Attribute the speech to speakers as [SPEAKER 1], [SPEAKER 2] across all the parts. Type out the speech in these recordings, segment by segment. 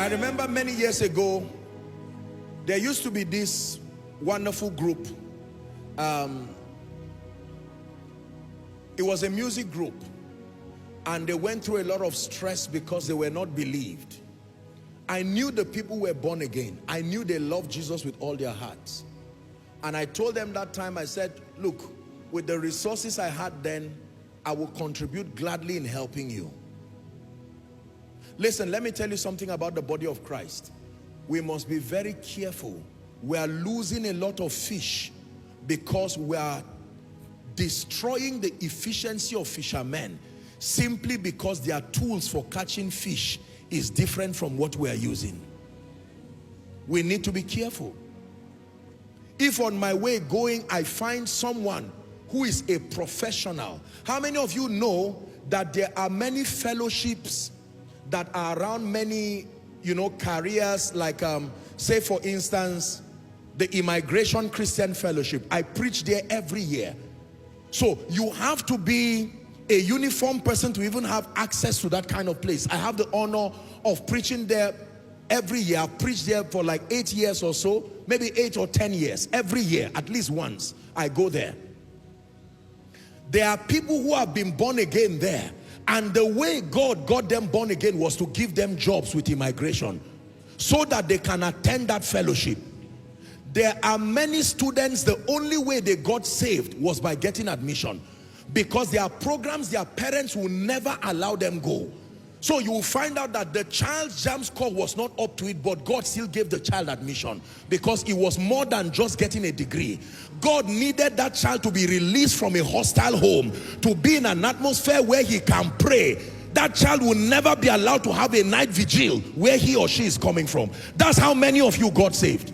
[SPEAKER 1] I remember many years ago, there used to be this wonderful group. It was a music group, and they went through a lot of stress because they were not believed. I knew the people were born again. I knew they loved Jesus with all their hearts. And I told them that time, I said, look, with the resources I had then, I will contribute gladly in helping you. Listen, let me tell you something about the body of Christ. We must be very careful. We are losing a lot of fish because we are destroying the efficiency of fishermen simply because their tools for catching fish is different from what we are using. We need to be careful. If on my way going I find someone who is a professional, how many of you know that there are many fellowships that are around many, careers, like say for instance the Immigration Christian Fellowship? I preach there every year. So you have to be a uniformed person to even have access to that kind of place. I have the honor of preaching there every year. I've preached there for like 8 years or so, maybe 8 or 10 years. Every year, at least once, I go there. There are people who have been born again there, and the way God got them born again was to give them jobs with immigration so that they can attend that fellowship. There are many students, the only way they got saved was by getting admission, because there are programs their parents will never allow them go. So you will find out that the child's JAMB score was not up to it, but God still gave the child admission because it was more than just getting a degree. God needed that child to be released from a hostile home, to be in an atmosphere where he can pray. That child will never be allowed to have a night vigil where he or she is coming from. That's how many of you got saved.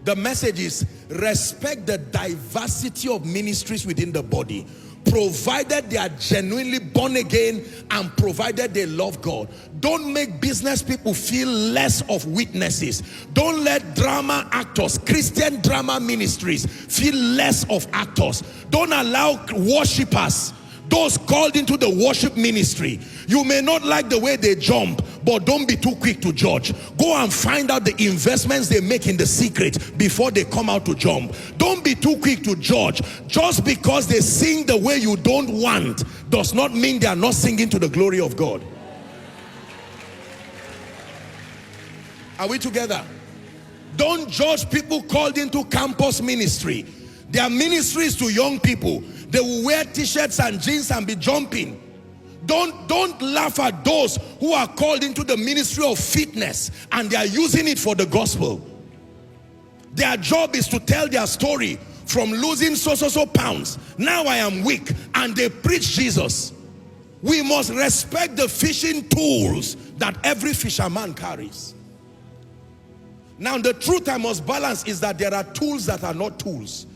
[SPEAKER 1] The message is, respect the diversity of ministries within the body, provided they are genuinely born again and provided they love God. Don't make business people feel less of witnesses. Don't let drama actors, Christian drama ministries, feel less of actors. Don't allow worshipers, those called into the worship ministry, you may not like the way they jump, but don't be too quick to judge. Go and find out the investments they make in the secret before they come out to jump. Don't be too quick to judge. Just because they sing the way you don't want does not mean they are not singing to the glory of God. Are we together? Don't judge people called into campus ministry. Their ministries to young people. They will wear t-shirts and jeans and be jumping. Don't laugh at those who are called into the ministry of fitness and they are using it for the gospel. Their job is to tell their story from losing so pounds. Now I am weak, and they preach Jesus. We must respect the fishing tools that every fisherman carries. Now the truth I must balance is that there are tools that are not tools.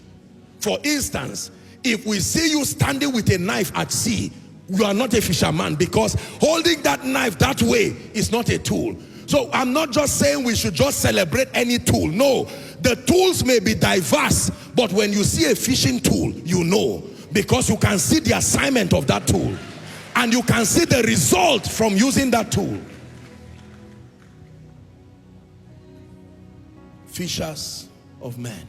[SPEAKER 1] For instance, if we see you standing with a knife at sea, you are not a fisherman, because holding that knife that way is not a tool. So I'm not just saying we should just celebrate any tool. No, the tools may be diverse, but when you see a fishing tool, you know, because you can see the assignment of that tool and you can see the result from using that tool. Fishers of men.